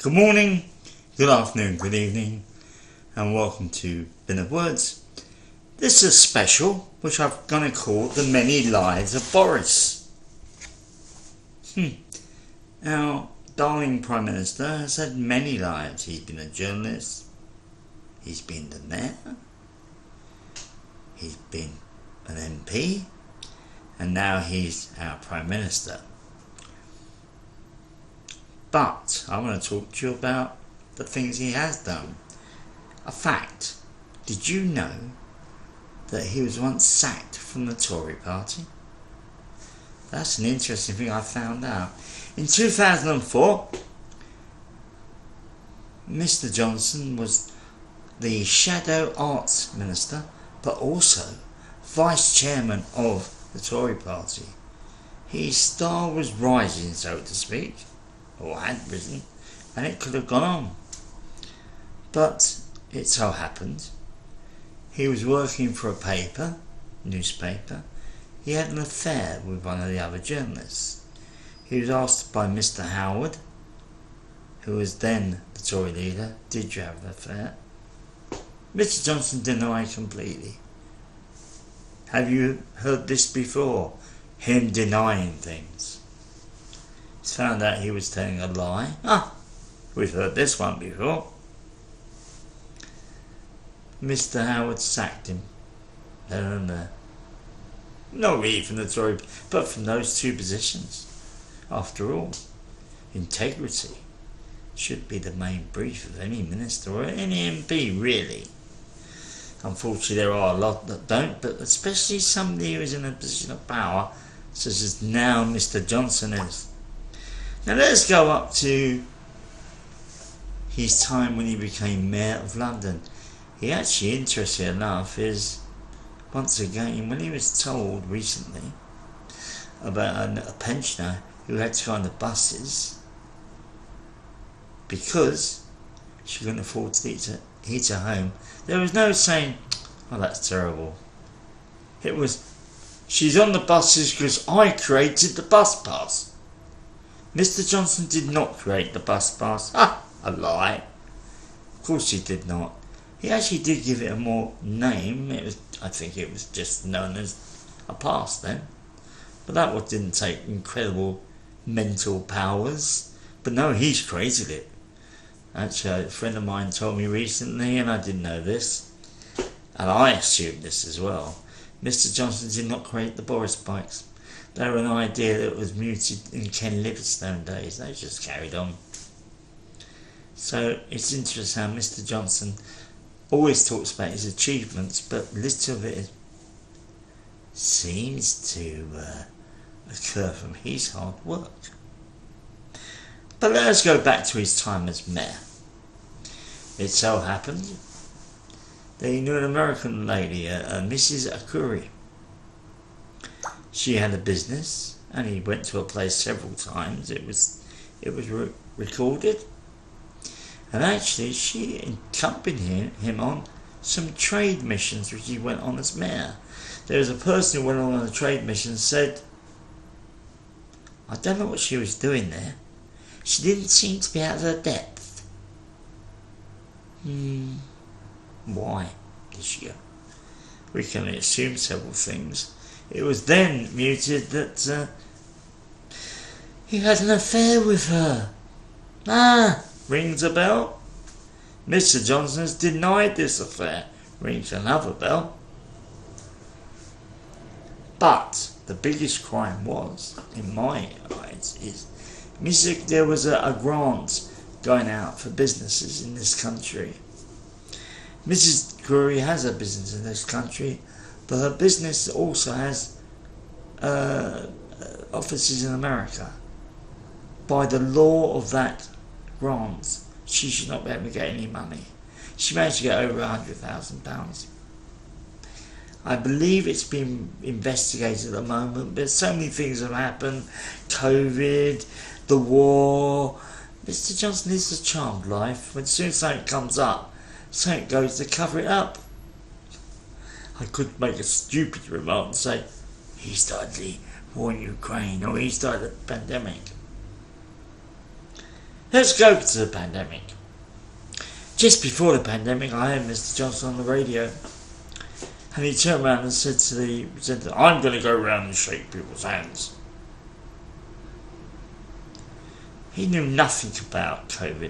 Good morning, good afternoon, good evening, and welcome to Bin of Words. This is a special which I'm going to call The Many Lives of Boris. Our darling Prime Minister has had many lives. He's been a journalist, he's been the mayor, he's been an MP, and now he's our Prime Minister. But I want to talk to you about the things he has done. A fact, did you know that he was once sacked from the Tory party? That's an interesting thing I found out. In 2004, Mr. Johnson was the Shadow Arts Minister, but also Vice Chairman of the Tory party. His star was rising, so to speak, or had risen, and it could have gone on. But it so happened he was working for a newspaper. He had an affair with one of the other journalists. He was asked by Mr. Howard, who was then the Tory leader, did you have an affair? Mr. Johnson denied completely. Have you heard this before? Him denying things. It's found out he was telling a lie. We've heard this one before. Mr. Howard sacked him. There and there. Not really from the Tory, but from those two positions. After all, integrity should be the main brief of any minister or any MP, really. Unfortunately, there are a lot that don't, but especially somebody who is in a position of power, such as now Mr. Johnson is. Now let's go up to his time when he became Mayor of London. He actually, interesting enough, is once again when he was told recently about a pensioner who had to go on the buses because she couldn't afford to heat her home. There was no saying, "Oh, that's terrible." It was, "She's on the buses because I created the bus pass." Mr. Johnson did not create the bus pass. A lie. Of course he did not. He actually did give it a more name. I think it was just known as a pass then. But that didn't take incredible mental powers. But no, he's created it. Actually, a friend of mine told me recently, and I didn't know this, and I assumed this as well. Mr. Johnson did not create the Boris bikes. They were an idea that was mooted in Ken Livingstone days. They just carried on. So it's interesting how Mr. Johnson always talks about his achievements, but little of it seems to occur from his hard work. But let us go back to his time as mayor. It so happened that he knew an American lady, Mrs. Akuri. She had a business, and he went to her place several times. It was recorded, and actually she accompanied him on some trade missions which he went on as mayor. There was a person who went on a trade mission and said, "I don't know what she was doing there. She didn't seem to be out of her depth." Why did she go? We can assume several things. It was then mooted that he had an affair with her. Rings a bell. Mr. Johnson has denied this affair. Rings another bell. But the biggest crime was, in my eyes, is there was a grant going out for businesses in this country. Mrs. Curry has a business in this country, but her business also has offices in America. By the law of that grant, she should not be able to get any money. She managed to get over £100,000. I believe it's been investigated at the moment, but so many things have happened. COVID, the war. Mr. Johnson lives a charmed life. When soon as something comes up, something goes to cover it up. I could make a stupid remark and say, he started the war in Ukraine, or he started the pandemic. Let's go to the pandemic. Just before the pandemic, I heard Mr. Johnson on the radio, and he turned around and said to the presenter, I'm going to go around and shake people's hands. He knew nothing about COVID,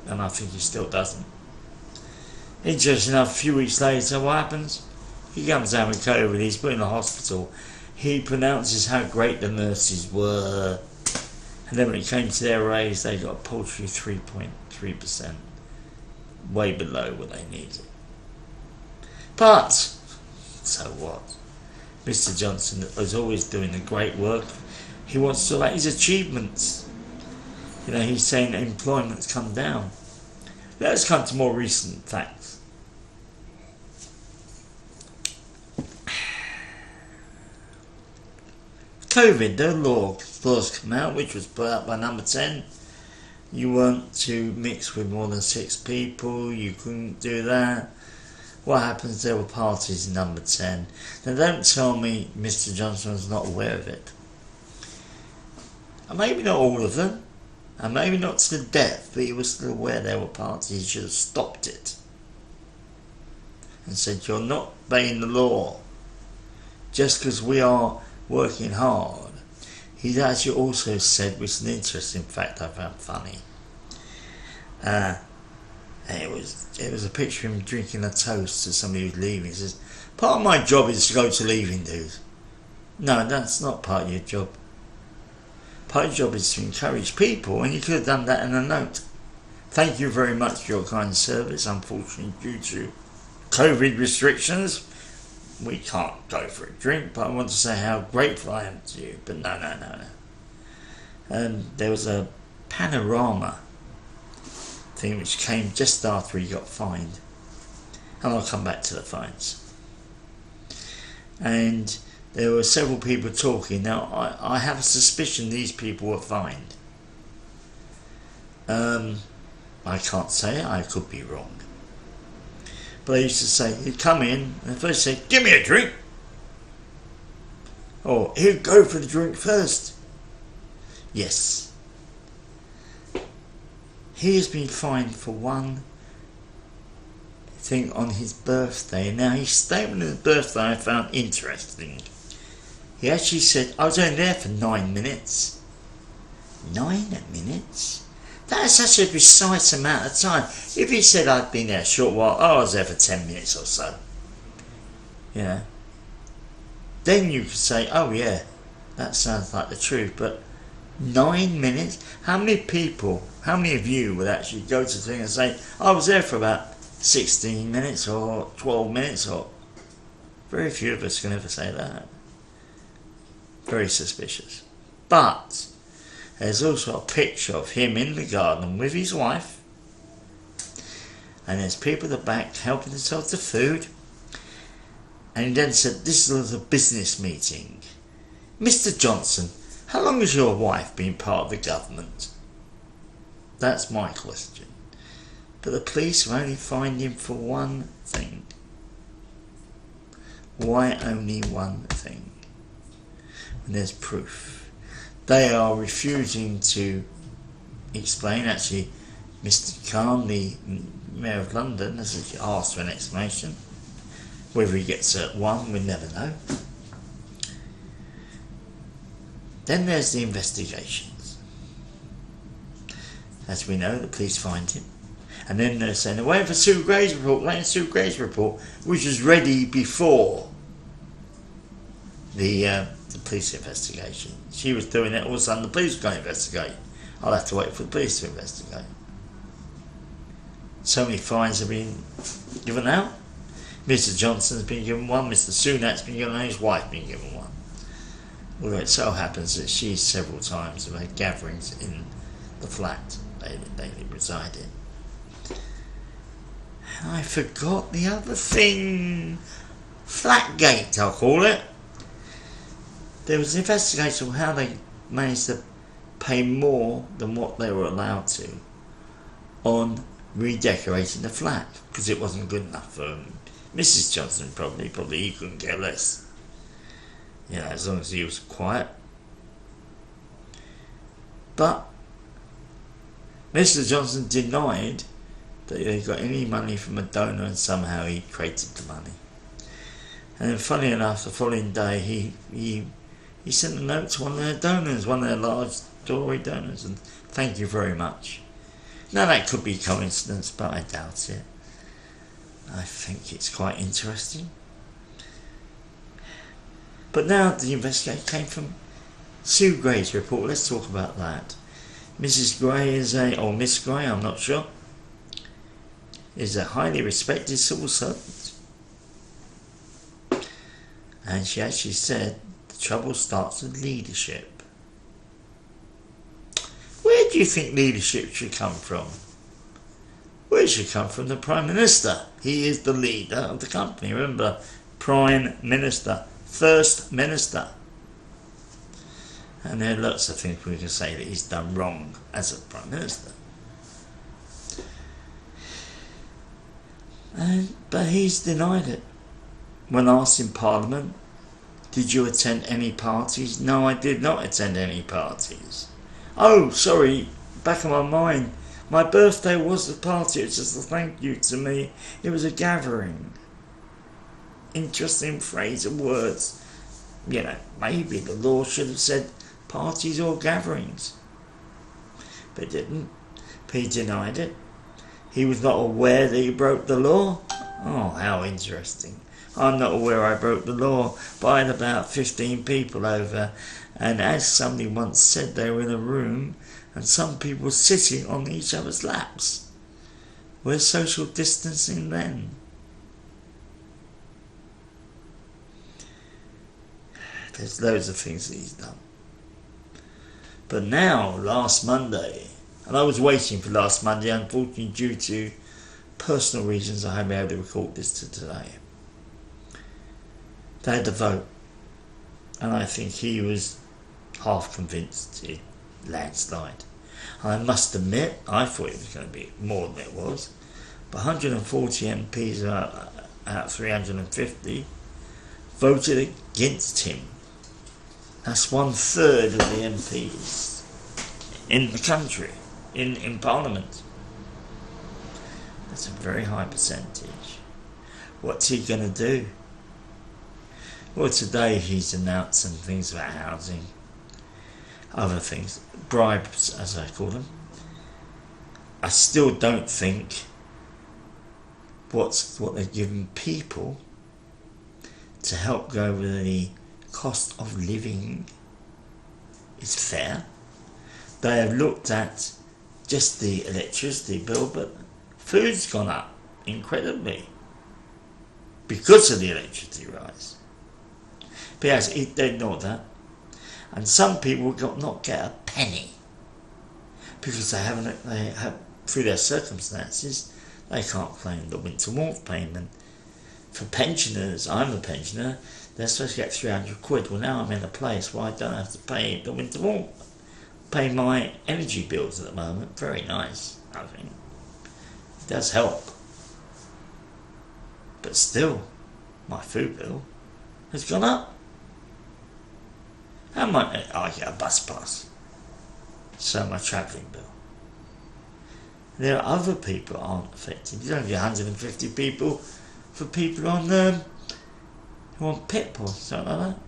and I think he still doesn't. Interesting enough, a few weeks later, what happens? He comes down with COVID, he's put in the hospital, he pronounces how great the nurses were, and then when it came to their raise, they got a paltry 3.3%, way below what they needed. But, so what? Mr. Johnson is always doing the great work. He wants to talk about his achievements. You know, he's saying that employment's come down. Let's come to more recent facts. COVID, the laws come out, which was put out by number 10. You weren't to mix with more than 6 people, you couldn't do that. What happens? There were parties in number 10. Now don't tell me Mr. Johnson was not aware of it. And maybe not all of them, and maybe not to the death, but he was still aware there were parties. He should have stopped it and said, you're not obeying the law just because we are working hard. He's actually also said, which is an interesting fact I found funny, it was a picture of him drinking a toast to somebody who's leaving. He says, part of my job is to go to leaving dues. No, that's not part of your job. Part of your job is to encourage people, and you could have done that in a note. Thank you very much for your kind service. Unfortunately, due to COVID restrictions, we can't go for a drink, but I want to say how grateful I am to you. But no. There was a panorama thing which came just after he got fined, and I'll come back to the fines. And there were several people talking. Now I have a suspicion these people were fined. I can't say it, I could be wrong. But they used to say, he'd come in and first say, give me a drink. Or he'd go for the drink first. Yes. He has been fined for one thing on his birthday. Now his statement on his birthday I found interesting. He actually said, I was only there for 9 minutes. 9 minutes? That's such a precise amount of time. If he said I'd been there a short while, I was there for 10 minutes or so. You know. Then you could say, oh yeah, that sounds like the truth. But 9 minutes? How many people, how many of you would actually go to the thing and say, I was there for about 16 minutes or 12 minutes? Or very few of us can ever say that. Very suspicious. But there's also a picture of him in the garden with his wife, and there's people at the back helping themselves to food. And he then said, this is a business meeting. Mr. Johnson, how long has your wife been part of the government? That's my question. But the police have only fined him for one thing. Why only one thing? When there's proof. They are refusing to explain. Actually, Mr. Khan, the Mayor of London, has asked for an explanation. Whether he gets one, we'll never know. Then there's the investigations. As we know, the police find him. And then they're saying, wait for Sue Gray's report, which was ready before the police investigation. She was doing it, all of a sudden the police were going to investigate. I'll have to wait for the police to investigate. So many fines have been given out. Mr. Johnson's been given one, Mr. Sunak's been given one, his wife been given one. Well, it so happens that she several times have had gatherings in the flat they reside in. And I forgot the other thing. Flatgate, I'll call it. There was an investigation of how they managed to pay more than what they were allowed to on redecorating the flat, because it wasn't good enough for Mrs. Johnson. Probably he couldn't care less. You know, as long as he was quiet. But Mr. Johnson denied that he got any money from a donor and somehow he created the money. And then funny enough, the following day he sent a note to one of their donors, one of their large Tory donors, and thank you very much. Now that could be coincidence, but I doubt it. I think it's quite interesting. But now the investigation came from Sue Gray's report. Let's talk about that. Mrs. Gray or Miss Gray, I'm not sure, is a highly respected civil servant. And she actually said the trouble starts with leadership. Where do you think leadership should come from? Well, it should come from the Prime Minister. He is the leader of the company. Remember, Prime Minister, First Minister. And there are lots of things we can say that he's done wrong as a Prime Minister. But he's denied it. When asked in Parliament, did you attend any parties? No, I did not attend any parties. Oh, sorry, back of my mind. My birthday was the party. It was just a thank you to me. It was a gathering. Interesting phrase of words. You know, maybe the law should have said parties or gatherings. But it didn't. He denied it. He was not aware that he broke the law. Oh, how interesting. I'm not aware I broke the law, but I had about 15 people over, and as somebody once said, they were in a room and some people were sitting on each other's laps. Where's social distancing then? There's loads of things that he's done. But now, last Monday, and I was waiting for last Monday, unfortunately due to personal reasons I haven't been able to record this to today. They had the vote, and I think he was half convinced he'd landslide. I must admit, I thought it was going to be more than it was, but 140 MPs out of 350 voted against him. That's 1/3 of the MPs in the country, in Parliament. That's a very high percentage. What's he going to do? Well, today he's announced some things about housing, other things, bribes as I call them. I still don't think what they're giving people to help go over the cost of living is fair. They have looked at just the electricity bill, but food's gone up incredibly because of the electricity rise. But yes, they ignored that. And some people will not get a penny because they have, through their circumstances, they can't claim the winter warmth payment. For pensioners, I'm a pensioner, they're supposed to get 300 quid. Well, now I'm in a place where I don't have to pay the winter warmth. Pay my energy bills at the moment. Very nice, I think. It does help. But still, my food bill has gone up. How much? I get a bus pass. So my travelling bill. There are other people who aren't affected. You don't get 150 people for people on who on PIP or something like that.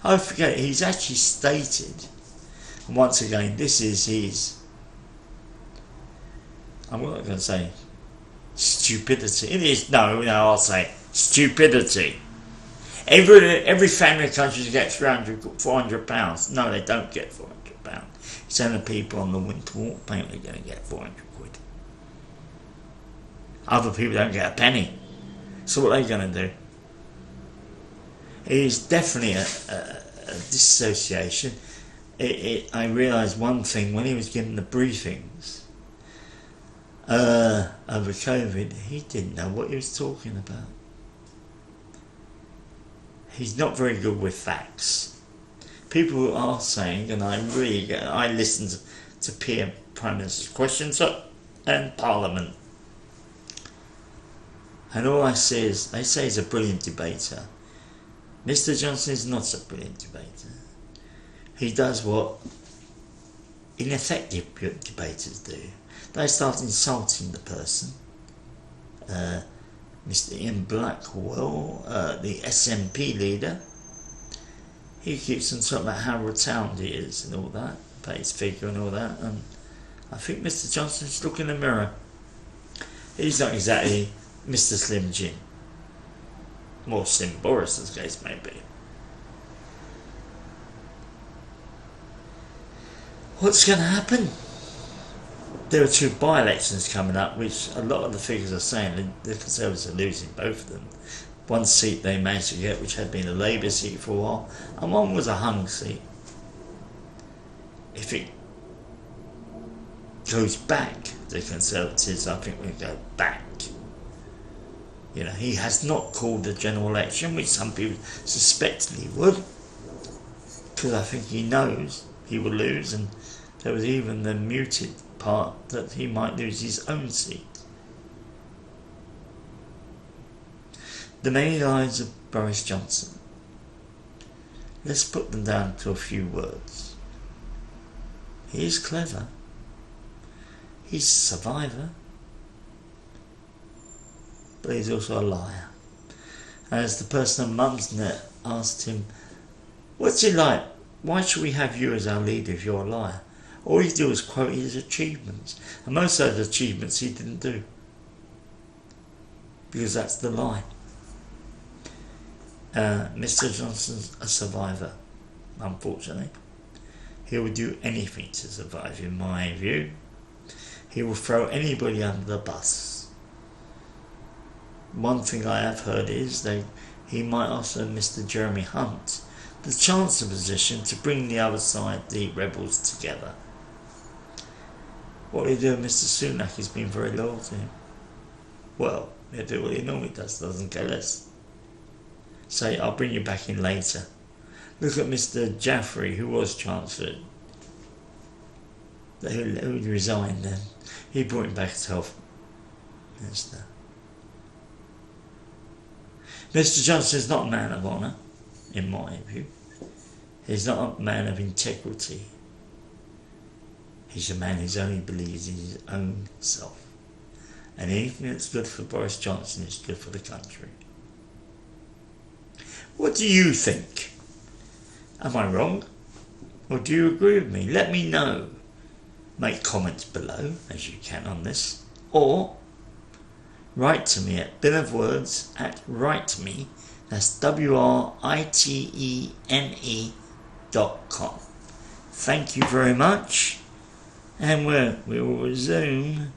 I forget, he's actually stated, and once again, this is his, I'm not going to say stupidity. It is, no, I'll say stupidity. Every family in the country gets 300, 400 pounds. No, they don't get 400 pounds. It's only people on the winter warmth payment are going to get 400 quid. Other people don't get a penny. So what are they going to do? It is definitely a dissociation. I realised one thing when he was giving the briefings over COVID, he didn't know what he was talking about. He's not very good with facts. People are saying, and I listen to PM Prime Minister's questions and Parliament, and all I see is they say he's a brilliant debater. Mr. Johnson is not a brilliant debater. He does what ineffective debaters do. They start insulting the person. Mr. Ian Blackwell, the SNP leader, he keeps on talking about how rotund he is and all that, about his figure and all that, and I think Mr. Johnson should look in the mirror. He's not exactly Mr. Slim Jim. More Slim Boris, as the case may be. What's going to happen? There are 2 by-elections coming up, which a lot of the figures are saying the Conservatives are losing both of them. One seat they managed to get, which had been a Labour seat for a while, and one was a hung seat. If it goes back, the Conservatives, I think, will go back. You know, he has not called a general election, which some people suspected he would, because I think he knows he will lose, and there was even the muted part that he might lose his own seat. The many lives of Boris Johnson. Let's put them down to a few words. He is clever. He's a survivor. But he's also a liar. As the person on Mumsnet asked him, what's it like? Why should we have you as our leader if you're a liar? All he did was quote his achievements. And most of those achievements he didn't do. Because that's the lie. Mr. Johnson's a survivor, unfortunately. He will do anything to survive, in my view. He will throw anybody under the bus. One thing I have heard is he might offer Mr. Jeremy Hunt the Chancellor position to bring the other side, the rebels, together. What he do with Mr. Sunak has been very loyal to him. Well, he'll do what he normally does, doesn't care less. Say, I'll bring you back in later. Look at Mr. Jaffrey, who was Chancellor, who resigned then. He brought him back as Health Minister. Mr. Johnson is not a man of honour, in my view. He's not a man of integrity. He's a man who only believes in his own self. And anything that's good for Boris Johnson is good for the country. What do you think? Am I wrong? Or do you agree with me? Let me know. Make comments below, as you can on this. Or write to me at billofwords@writeme. That's WRITEME.com. Thank you very much. And we will resume